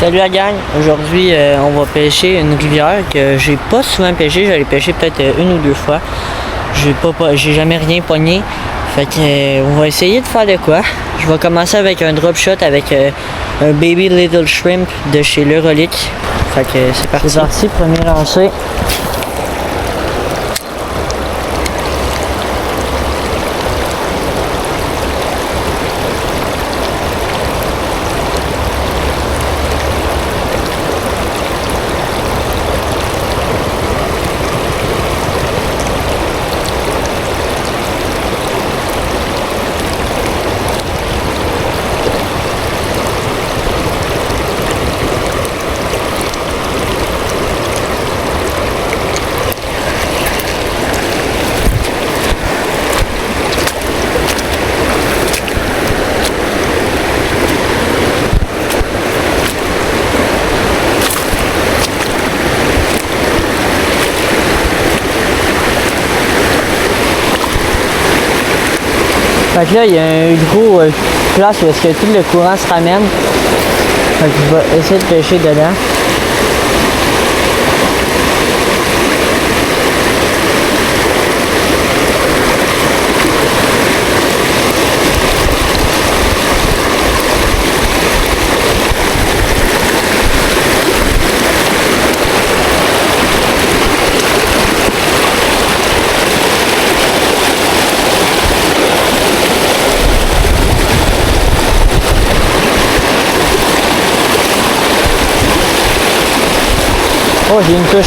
Salut la gang, aujourd'hui on va pêcher une rivière que j'ai pas souvent pêché, j'allais pêcher peut-être une ou deux fois. J'ai jamais rien pogné, fait que on va essayer de faire de quoi. Je vais commencer avec un drop shot avec un Baby Little Shrimp de chez L'Eurolique. Fait que c'est parti. C'est parti, premier lancer. Fait que là, il y a un gros place où est-ce que tout le courant se ramène. Fait que je vais essayer de pêcher dedans. Oh, j'ai une touche.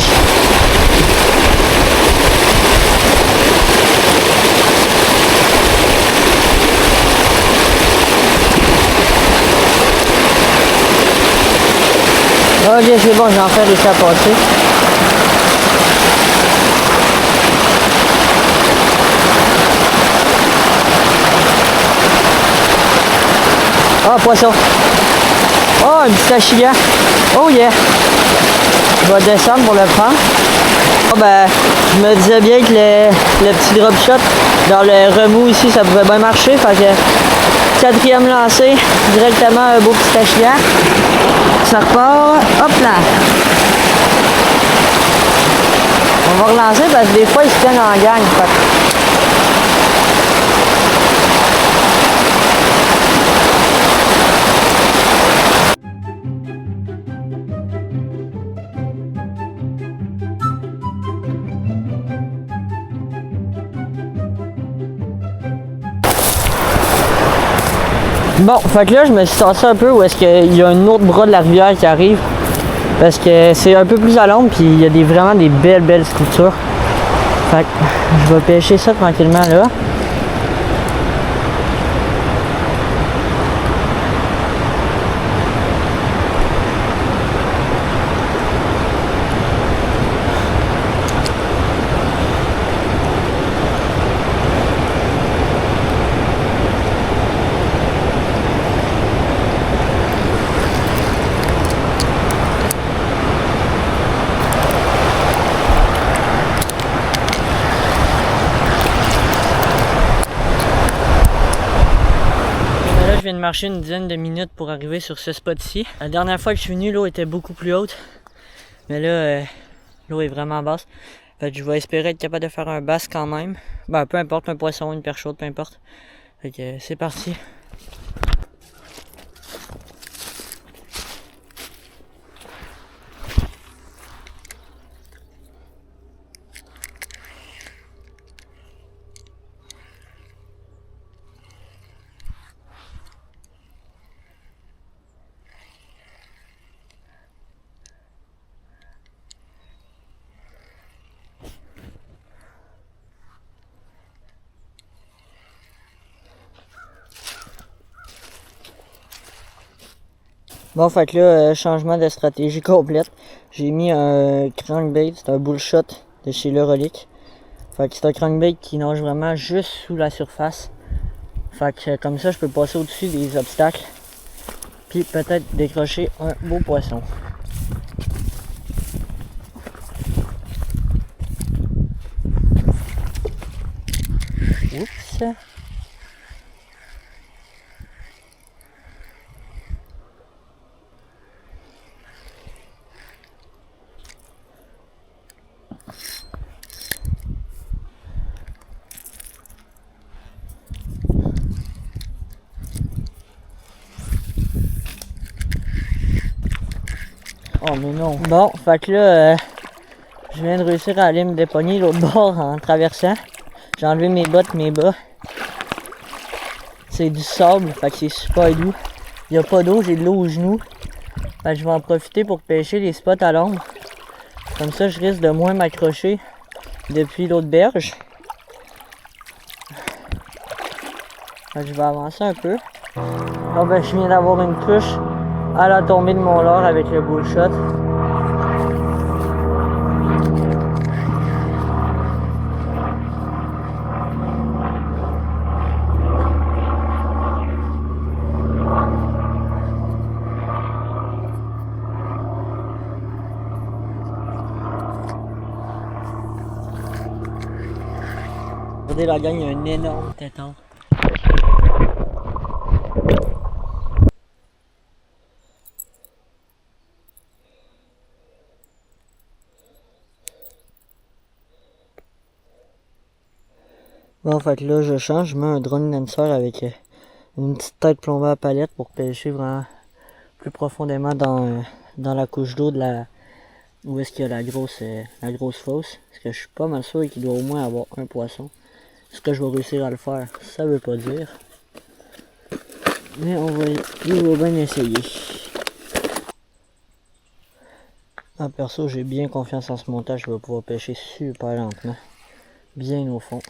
Ok, c'est bon, j'en fais réussi à passer. Ah, poisson. Oh, un petit tachia. Oh yeah. Je vais descendre pour le prendre. Oh, ben, je me disais bien que le petit drop shot dans le remous ici, ça pouvait bien marcher. Fait que quatrième lancé, directement un beau petit tachia. Ça repart. Hop là. On va relancer parce que des fois ils se tiennent en gang. Bon, fait que là, je me suis tassé un peu où est-ce qu'il y a un autre bras de la rivière qui arrive. Parce que c'est un peu plus à l'ombre, puis il y a vraiment des belles structures. Fait que je vais pêcher ça tranquillement là. Je viens de marcher une dizaine de minutes pour arriver sur ce spot-ci. La dernière fois que je suis venu, l'eau était beaucoup plus haute. Mais là, l'eau est vraiment basse. Fait que je vais espérer être capable de faire un bass quand même. Ben, peu importe, un poisson, une perche chaude, peu importe. Fait que c'est parti. Bon, fait que là, changement de stratégie complète. J'ai mis un crankbait, c'est un bullshot de chez L'Eurolique. Fait que c'est un crankbait qui nage vraiment juste sous la surface. Fait que comme ça, je peux passer au-dessus des obstacles. Puis peut-être décrocher un beau poisson. Oups! Oh mais non. Bon, fait que là, je viens de réussir à aller me dépogner l'autre bord en traversant. J'ai enlevé mes bottes, mes bas. C'est du sable, fait que c'est super doux. Il n'y a pas d'eau, j'ai de l'eau aux genoux. Fait que je vais en profiter pour pêcher les spots à l'ombre. Comme ça, je risque de moins m'accrocher depuis l'autre berge. Fait que je vais avancer un peu. Bon ben, je viens d'avoir une touche à la tombée de mon leurre avec le bullshot. Regardez la gang, il y a un énorme tétard. Bon, fait que là, je change, je mets un drone lancer avec une petite tête plombée à palette pour pêcher vraiment plus profondément dans la couche d'eau de la où est-ce qu'il y a la grosse fosse. Parce que je suis pas mal sûr qu'il doit au moins avoir un poisson. Est-ce que je vais réussir à le faire? Ça veut pas dire. Mais on va bien essayer. Ah, perso, j'ai bien confiance en ce montage, je vais pouvoir pêcher super lentement. Bien au fond.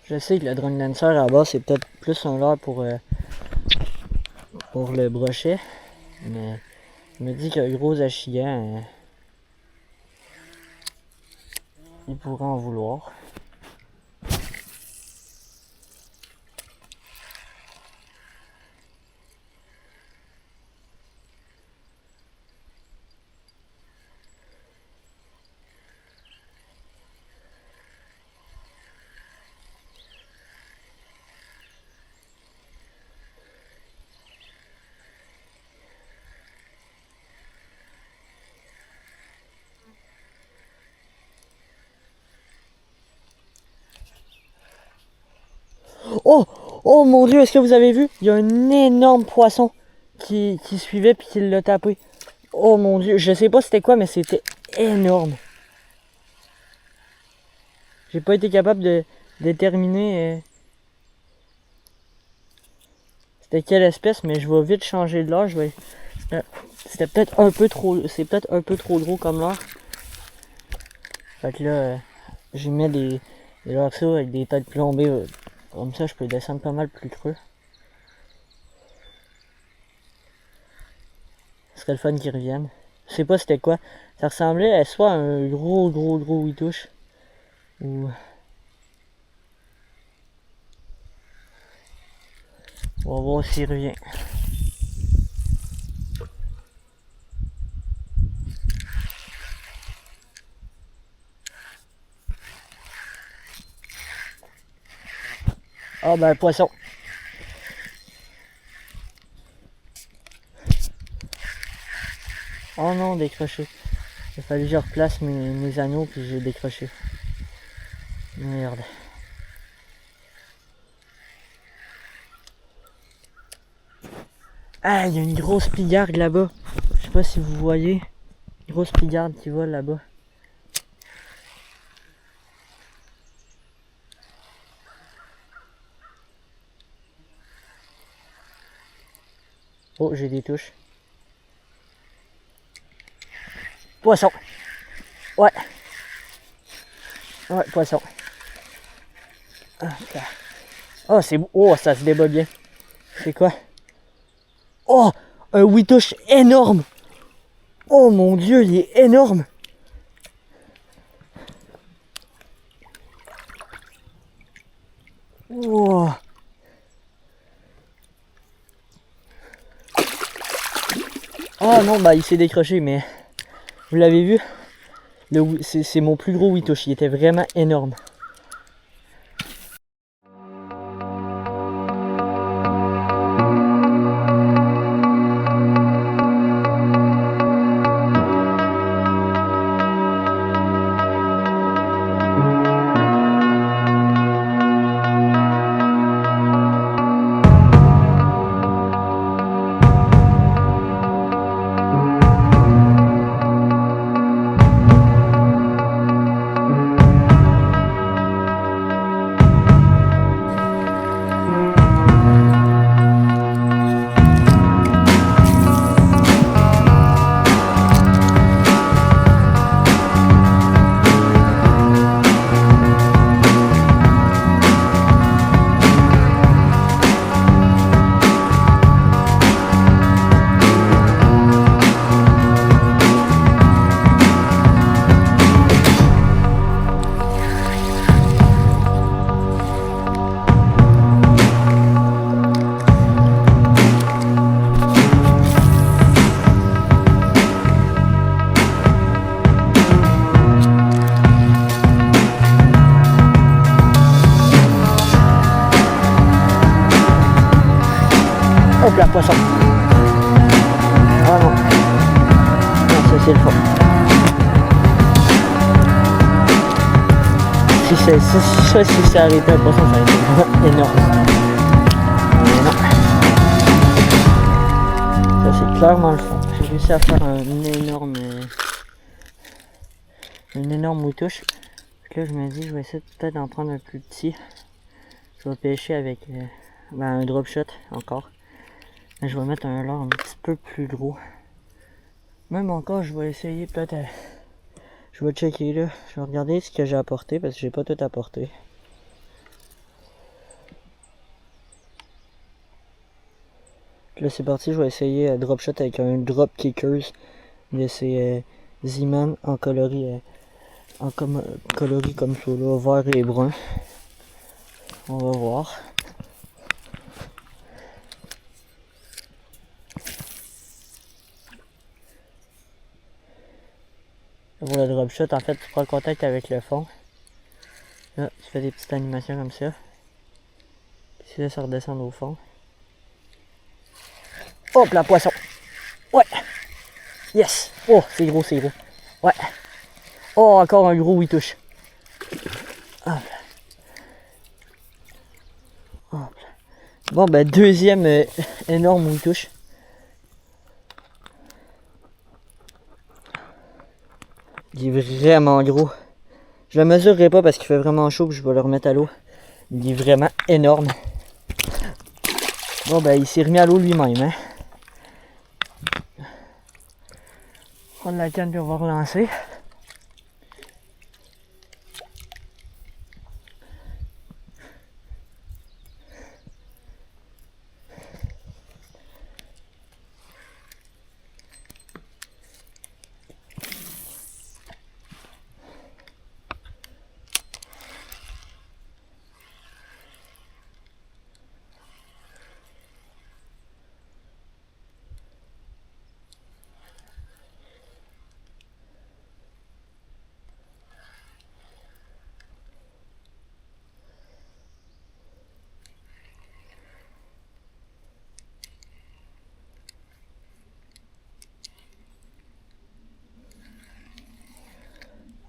Je sais que le drone lancer à la base c'est peut-être plus un leurre pour le brochet, mais je me dis qu'un gros achillant, il pourrait en vouloir. Oh! Oh mon dieu, est-ce que vous avez vu? Il y a un énorme poisson qui suivait puis qui l'a tapé. Oh mon dieu, je sais pas c'était quoi, mais c'était énorme. J'ai pas été capable de déterminer c'était quelle espèce, mais je vais vite changer de leurre. C'était peut-être un peu trop. C'est peut-être un peu trop gros comme leurre. Fait que là, j'ai mis des leurres ça avec des têtes plombées. Comme ça, je peux descendre pas mal plus creux. Ce serait le fun qu'ils reviennent. Je sais pas c'était quoi. Ça ressemblait à soit un gros huitouche. Ou... On va voir s'il revient. Ah ben poisson. Oh non, décroché. Il a fallu que je replace mes anneaux puis j'ai décroché. Merde. Ah, il y a une grosse pigarde là-bas. Je sais pas si vous voyez. Une grosse pigarde qui vole là-bas. Oh, j'ai des touches. Poisson. Ouais. Ouais, poisson. Oh, c'est beau. Oh, ça se débat bien. C'est quoi? Oh, un huitouche énorme. Oh mon dieu, il est énorme. Oh. Ah non, bah il s'est décroché, mais vous l'avez vu? C'est mon plus gros huitouche, il était vraiment énorme. la poisson. Ah non. Non, ça c'est le fond. Si ça arrêtait un poisson, ça aurait été vraiment énorme. Mais non. Ça c'est clairement le fond. J'ai réussi à faire une énorme moutouche. Là je me dis je vais essayer peut-être d'en prendre un plus petit. Je vais pêcher avec un drop shot encore. Mais je vais mettre un leurre un petit peu plus gros. Même encore je vais essayer peut-être. Je vais checker là. Je vais regarder ce que j'ai apporté parce que j'ai pas tout apporté. Là c'est parti, je vais essayer drop shot avec un drop kickers de ces Z-Man en coloris. Coloris comme ça là, vert et brun. On va voir. Pour le drop shot, en fait, tu prends le contact avec le fond. Là, tu fais des petites animations comme ça. Puis là, ça redescend au fond. Hop, la poisson! Ouais! Yes! Oh, c'est gros, c'est gros. Ouais! Oh, encore un gros 8 touches. Hop. Hop. Bon, ben, deuxième énorme 8 touches. Il est vraiment gros. Je le mesurerai pas parce qu'il fait vraiment chaud, puis je vais le remettre à l'eau. Il est vraiment énorme. Bon, ben, il s'est remis à l'eau lui-même, hein. On va prendre la canne et on va relancer.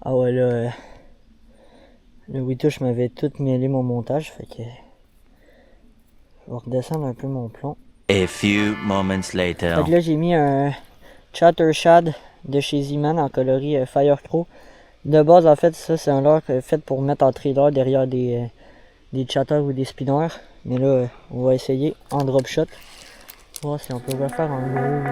Ah ouais, là, le 8 touches m'avait tout mêlé mon montage, fait que je vais redescendre un peu mon plomb. A few moments later. Fait que là, j'ai mis un Chattershad de chez Z-Man en coloris Firecrow. De base, en fait, ça, c'est un leurre fait pour mettre en trailer derrière des chatters ou des spinners. Mais là, on va essayer en drop shot. Voir si on peut refaire un gros.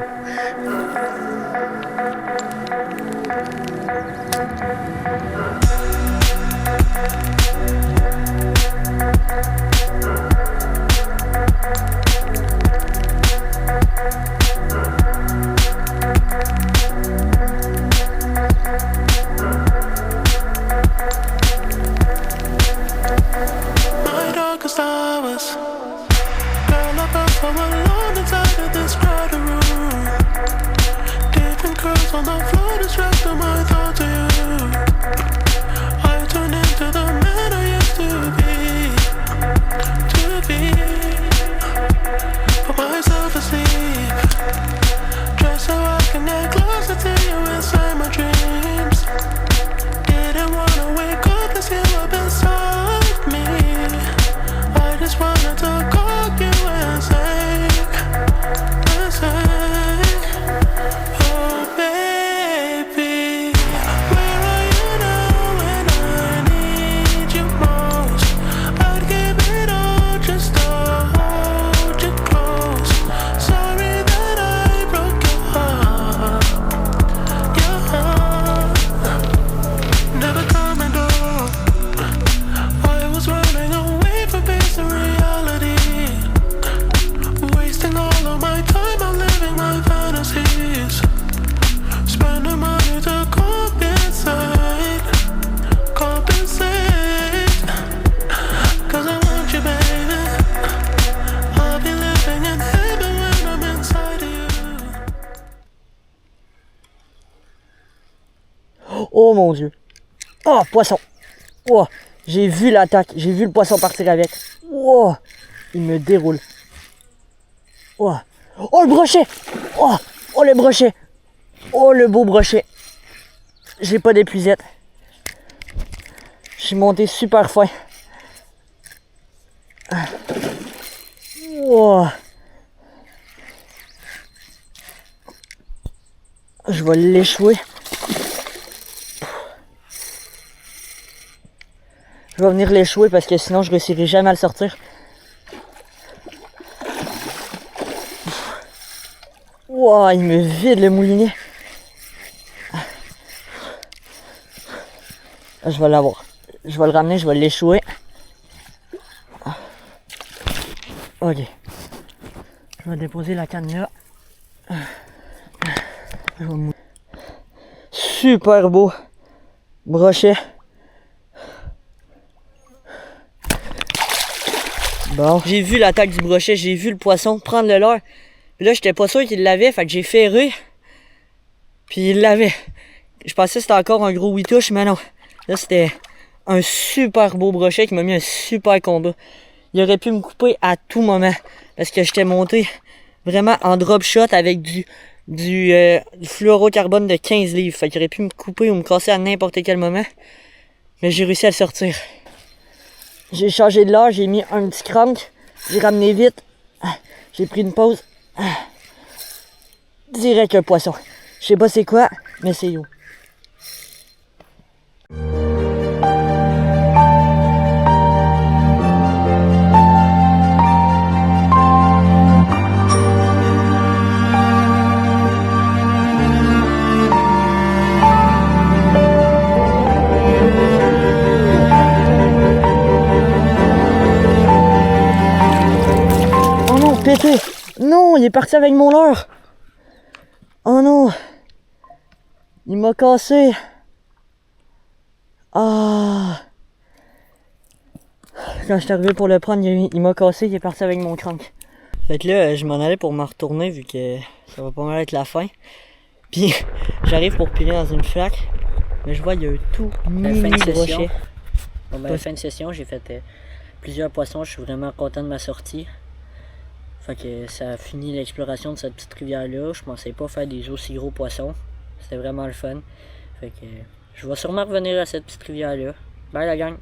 Oh mon dieu. Oh, poisson. Oh, j'ai vu l'attaque. J'ai vu le poisson partir avec. Oh, il me déroule. Oh, Oh, le brochet! Oh, le brochet! Oh, le beau brochet! J'ai pas d'épuisette. Je suis monté super fin. Oh. Je vais l'échouer. Je vais venir l'échouer parce que sinon je réussirai jamais à le sortir. Wow, il me vide le moulinet. Je vais l'avoir. Je vais le ramener, je vais l'échouer. Ok. Je vais déposer la canne là. Je vais mouiller. Super beau brochet. Bon. J'ai vu l'attaque du brochet, j'ai vu le poisson prendre le leurre. Puis là, j'étais pas sûr qu'il l'avait, fait que j'ai ferré. Puis il l'avait. Je pensais que c'était encore un gros 8 touches, mais non. Là, c'était un super beau brochet qui m'a mis un super combat. Il aurait pu me couper à tout moment. Parce que j'étais monté vraiment en drop shot avec du fluorocarbone de 15 livres. Fait qu'il aurait pu me couper ou me casser à n'importe quel moment. Mais j'ai réussi à le sortir. J'ai changé de leurre, j'ai mis un petit crank. J'ai ramené vite. J'ai pris une pause. Direct un poisson. Je sais pas c'est quoi, mais c'est yo. Oh non, pété! Non, il est parti avec mon leurre! Oh non! Il m'a cassé! Ah! Quand je suis arrivé pour le prendre, il m'a cassé, il est parti avec mon crank. Fait que là, je m'en allais pour me retourner vu que ça va pas mal être la fin. Puis j'arrive pour piler dans une flaque, mais je vois il y a un tout mini brochet. Bon ben, fin de session, j'ai fait plusieurs poissons, je suis vraiment content de ma sortie. Fait que ça a fini l'exploration de cette petite rivière-là. Je pensais pas faire des aussi gros poissons. C'était vraiment le fun. Fait que je vais sûrement revenir à cette petite rivière-là. Bye la gang!